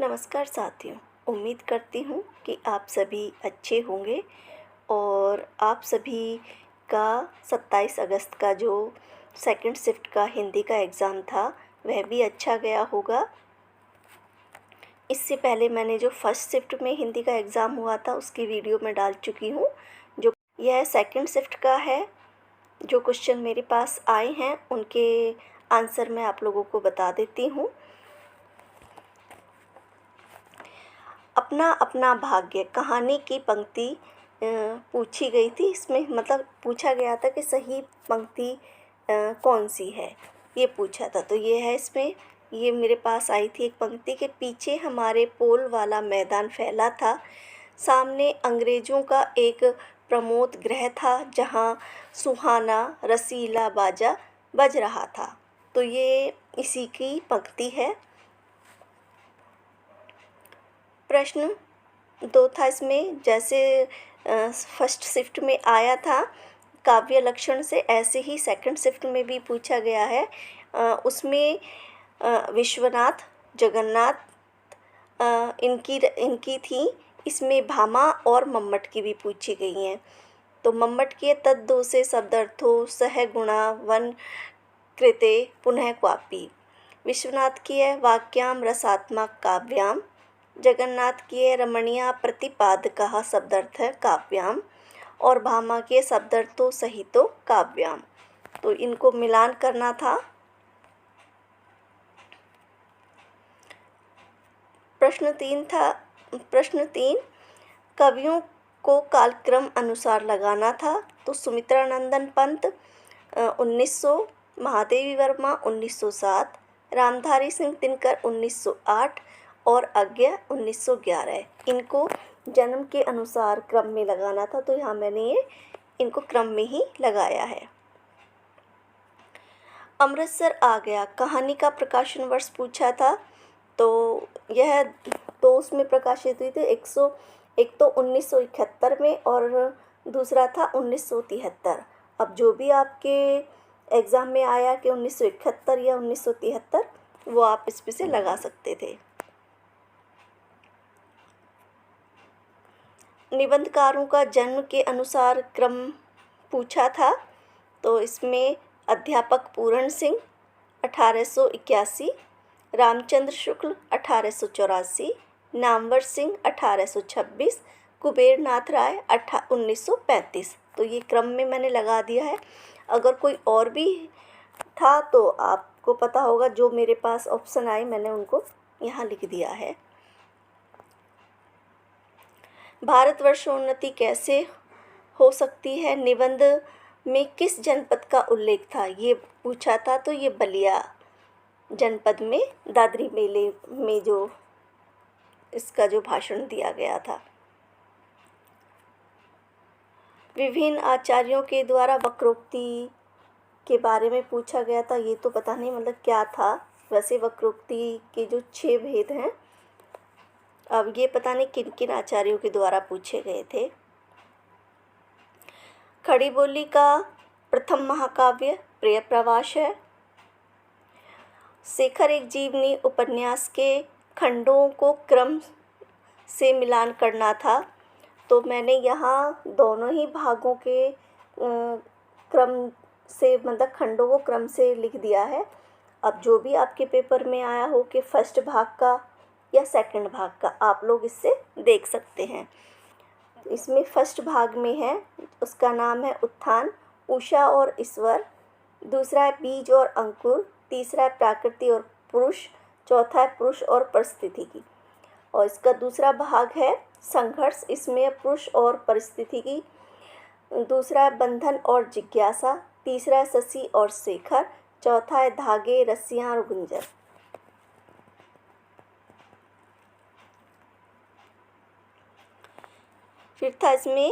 नमस्कार साथियों। उम्मीद करती हूँ कि आप सभी अच्छे होंगे और आप सभी का 27 अगस्त का जो सेकंड शिफ्ट का हिंदी का एग्ज़ाम था वह भी अच्छा गया होगा। इससे पहले मैंने जो फर्स्ट शिफ्ट में हिंदी का एग्ज़ाम हुआ था उसकी वीडियो मैं डाल चुकी हूँ। जो यह सेकंड शिफ्ट का है, जो क्वेश्चन मेरे पास आए हैं उनके आंसर मैं आप लोगों को बता देती हूँ। अपना अपना भाग्य कहानी की पंक्ति पूछी गई थी। इसमें मतलब पूछा गया था कि सही पंक्ति कौन सी है, ये पूछा था। तो ये है, इसमें ये मेरे पास आई थी एक पंक्ति के पीछे हमारे पोल वाला मैदान फैला था, सामने अंग्रेज़ों का एक प्रमोद गृह था, जहाँ सुहाना रसीला बाजा बज रहा था। तो ये इसी की पंक्ति है। प्रश्न 2 था इसमें, जैसे फर्स्ट शिफ्ट में आया था काव्य लक्षण से, ऐसे ही सेकंड शिफ्ट में भी पूछा गया है। उसमें विश्वनाथ, जगन्नाथ इनकी थी। इसमें भामा और मम्मट की भी पूछी गई हैं। तो मम्मट के तद्दो से शब्दार्थों सह गुणा वन कृते पुनः क्वापी। विश्वनाथ की है वाक्याम रसात्मक काव्याम। जगन्नाथ की है रमणीया प्रतिपादकः शब्दार्थ है काव्याम। और भामा के शब्दार्थों सहितो काव्याम। तो इनको मिलान करना था। प्रश्न 3 कवियों को कालक्रम अनुसार लगाना था। तो सुमित्रानंदन पंत 1900, महादेवी वर्मा 1907, रामधारी सिंह दिनकर 1908 और अज्ञा 1911। इनको जन्म के अनुसार क्रम में लगाना था, तो यहाँ मैंने इनको क्रम में ही लगाया है। अमृतसर आ गया कहानी का प्रकाशन वर्ष पूछा था। तो यह तो उसमें प्रकाशित हुई थी एक तो 1971 में और दूसरा था 1973। अब जो भी आपके एग्ज़ाम में आया कि 1971 या 1973, वो आप इसमें से लगा सकते थे। निबंधकारों का जन्म के अनुसार क्रम पूछा था। तो इसमें अध्यापक पूरण सिंह 1881, रामचंद्र शुक्ल 1884, नामवर सिंह 1826, कुबेर नाथ राय 1935। तो ये क्रम में मैंने लगा दिया है। अगर कोई और भी था तो आपको पता होगा, जो मेरे पास ऑप्शन आए मैंने उनको यहाँ लिख दिया है। भारतवर्षोन्नति कैसे हो सकती है, निबंध में किस जनपद का उल्लेख था, ये पूछा था। तो ये बलिया जनपद में दादरी मेले में जो इसका जो भाषण दिया गया था। विभिन्न आचार्यों के द्वारा वक्रोक्ति के बारे में पूछा गया था। ये तो पता नहीं मतलब क्या था। वैसे वक्रोक्ति के जो 6 भेद हैं, अब ये पता नहीं किन किन आचार्यों के द्वारा पूछे गए थे। खड़ी बोली का प्रथम महाकाव्य प्रियप्रवास है। शेखर एक जीवनी उपन्यास के खंडों को क्रम से मिलान करना था। तो मैंने यहाँ दोनों ही भागों के क्रम से मतलब खंडों को क्रम से लिख दिया है। अब जो भी आपके पेपर में आया हो कि फर्स्ट भाग का या सेकंड भाग का, आप लोग इससे देख सकते हैं। इसमें फर्स्ट भाग में है, उसका नाम है उत्थान, उषा और ईश्वर। दूसरा है बीज और अंकुर। तीसरा है प्रकृति और पुरुष। चौथा है पुरुष और परिस्थिति की। और इसका दूसरा भाग है संघर्ष। इसमें पुरुष और परिस्थिति की। दूसरा है बंधन और जिज्ञासा। तीसरा है शशि और शेखर। चौथा है धागे, रस्सियाँ और गुंजर। फिर था इसमें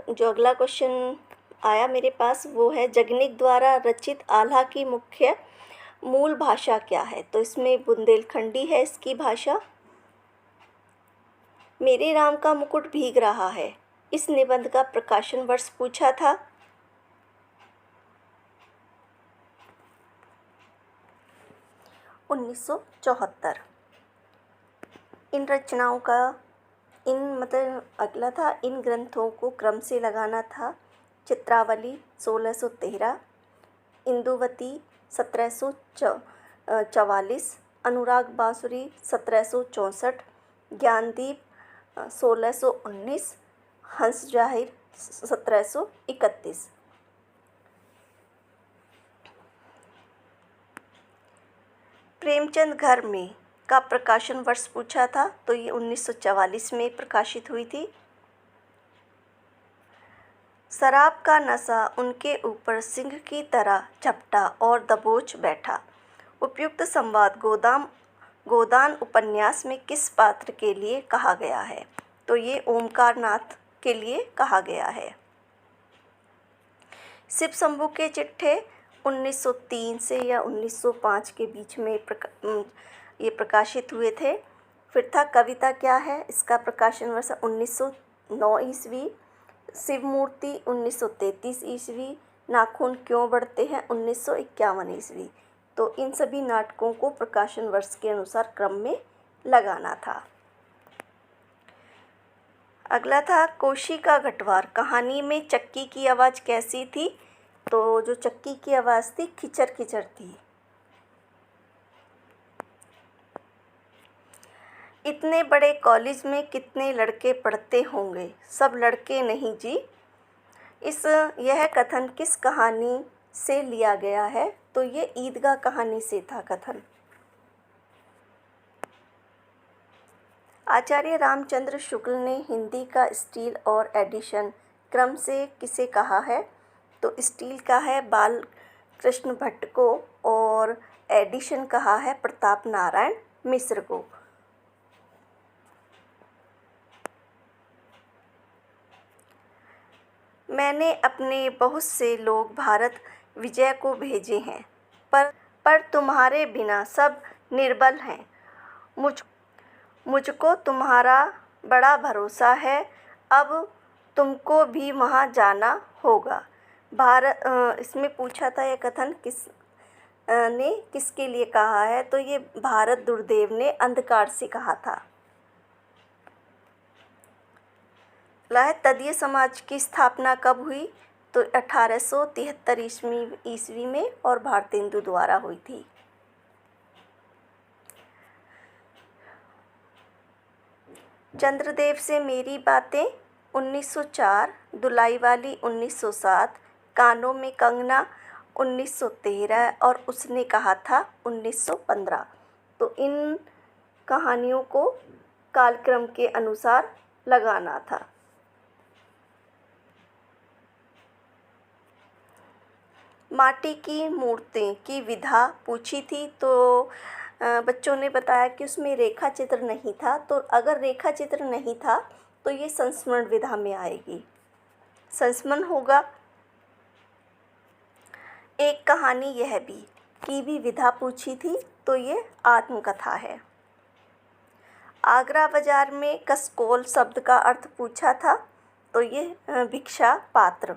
जो अगला क्वेश्चन आया मेरे पास, वो है जगनिक द्वारा रचित आल्हा की मुख्य मूल भाषा क्या है। तो इसमें बुंदेलखंडी है इसकी भाषा। मेरे राम का मुकुट भीग रहा है, इस निबंध का प्रकाशन वर्ष पूछा था। 1974। इन रचनाओं का अगला था, इन ग्रंथों को क्रम से लगाना था। चित्रावली 1613, इंदुवती 1744, अनुराग बांसुरी 1764, ज्ञानदीप 1619, हंस जाहिर 1731। प्रेमचंद घर में का प्रकाशन वर्ष पूछा था, तो ये 1944 में प्रकाशित हुई थी। शराब का नशा उनके ऊपर सिंह की तरह झपटा और दबोच बैठा। उपयुक्त संवाद गोदान उपन्यास में किस पात्र के लिए कहा गया है, तो ये ओमकार नाथ के लिए कहा गया है। शिव शंभू के चिट्ठे 1903 से या 1905 के बीच में ये प्रकाशित हुए थे। फिर था कविता क्या है, इसका प्रकाशन वर्ष 1909 ईस्वी। शिवमूर्ति 1933 ईस्वी। नाखून क्यों बढ़ते हैं 1951 ईस्वी। तो इन सभी नाटकों को प्रकाशन वर्ष के अनुसार क्रम में लगाना था। अगला था कोशी का घटवार कहानी में चक्की की आवाज़ कैसी थी, तो जो चक्की की आवाज़ थी खिचर खिचर थी। इतने बड़े कॉलेज में कितने लड़के पढ़ते होंगे, सब लड़के नहीं जी। यह कथन किस कहानी से लिया गया है, तो ये ईदगाह कहानी से था कथन। आचार्य रामचंद्र शुक्ल ने हिंदी का स्टील और एडिशन क्रम से किसे कहा है, तो स्टील का है बाल कृष्ण भट्ट को और एडिशन कहा है प्रताप नारायण मिश्र को। मैंने अपने बहुत से लोग भारत विजय को भेजे हैं, पर तुम्हारे बिना सब निर्बल हैं। मुझको तुम्हारा बड़ा भरोसा है, अब तुमको भी वहाँ जाना होगा। इसमें पूछा था यह कथन किसके लिए कहा है, तो ये भारत दुर्देव ने अंधकार से कहा था। तदीय समाज की स्थापना कब हुई, तो 1873 ईस्वी में और भारतेंदु द्वारा हुई थी। चंद्रदेव से मेरी बातें 1904, दुलाई वाली 1907, कानों में कंगना 1913 और उसने कहा था 1915। तो इन कहानियों को कालक्रम के अनुसार लगाना था। माटी की मूर्ति की विधा पूछी थी, तो बच्चों ने बताया कि उसमें रेखा चित्र नहीं था, तो अगर रेखा चित्र नहीं था तो ये संस्मरण विधा में आएगी, संस्मरण होगा। एक कहानी यह भी की भी विधा पूछी थी, तो ये आत्मकथा है। आगरा बाजार में कसकोल शब्द का अर्थ पूछा था, तो ये भिक्षा पात्र।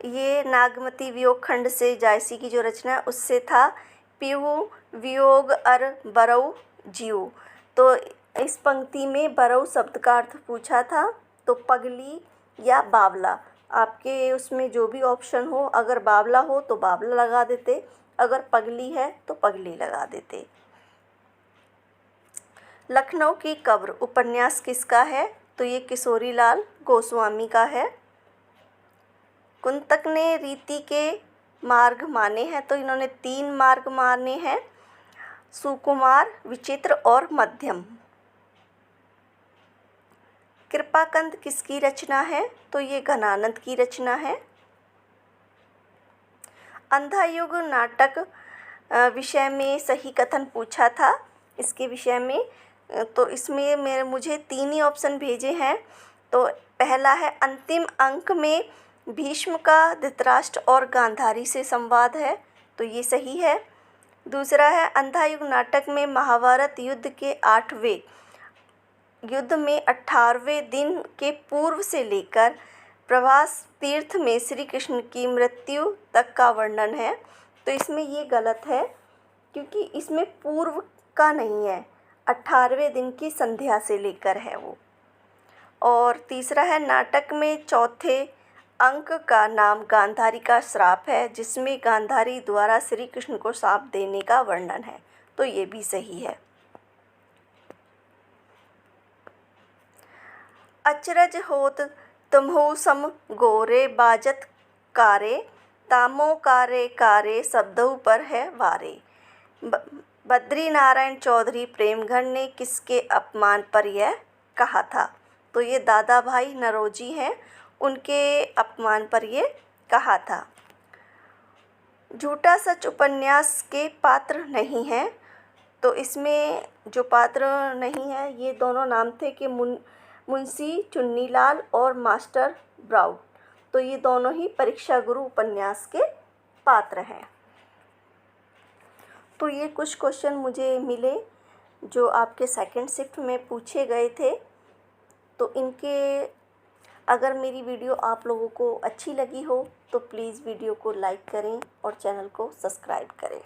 ये नागमती वियोग खंड से जायसी की जो रचना है उससे था पीहू वियोग अर बरऊ जीव। तो इस पंक्ति में बरऊ शब्द का अर्थ पूछा था, तो पगली या बावला, आपके उसमें जो भी ऑप्शन हो, अगर बावला हो तो बावला लगा देते, अगर पगली है तो पगली लगा देते। लखनऊ की कब्र उपन्यास किसका है, तो ये किशोरीलाल गोस्वामी का है। कुंतक ने रीति के मार्ग माने हैं, तो इन्होंने 3 मार्ग माने हैं, सुकुमार, विचित्र और मध्यम। कृपाकंद किसकी रचना है, तो ये घनानंद की रचना है। अंधा युग नाटक विषय में सही कथन पूछा था, इसके विषय में, तो इसमें मुझे 3 ही ऑप्शन भेजे हैं। तो पहला है अंतिम अंक में भीष्म का धृतराष्ट्र और गांधारी से संवाद है, तो ये सही है। दूसरा है अंधा युग नाटक में महाभारत युद्ध के 8वें युद्ध में 18वें दिन के पूर्व से लेकर प्रभास तीर्थ में श्री कृष्ण की मृत्यु तक का वर्णन है, तो इसमें ये गलत है। क्योंकि इसमें पूर्व का नहीं है, 18वें दिन की संध्या से लेकर है वो। और तीसरा है, नाटक में चौथे अंक का नाम गांधारी का श्राप है, जिसमें गांधारी द्वारा श्री कृष्ण को श्राप देने का वर्णन है, तो ये भी सही है। अचरज होत तुम्हु सम गोरे बाजत कारे, तामो कारे कारे शब्दों पर है वारे। बद्री नारायण चौधरी प्रेमघन ने किसके अपमान पर यह कहा था? तो ये दादा भाई नौरोजी हैं, उनके अपमान पर ये कहा था। झूठा सच उपन्यास के पात्र नहीं हैं, तो इसमें जो पात्र नहीं है ये दोनों नाम थे कि मुंशी चुन्नीलाल और मास्टर ब्राउड, तो ये दोनों ही परीक्षा गुरु उपन्यास के पात्र हैं। तो ये कुछ क्वेश्चन मुझे मिले जो आपके सेकंड शिफ्ट में पूछे गए थे। तो इनके अगर मेरी वीडियो आप लोगों को अच्छी लगी हो तो प्लीज़ वीडियो को लाइक करें और चैनल को सब्सक्राइब करें।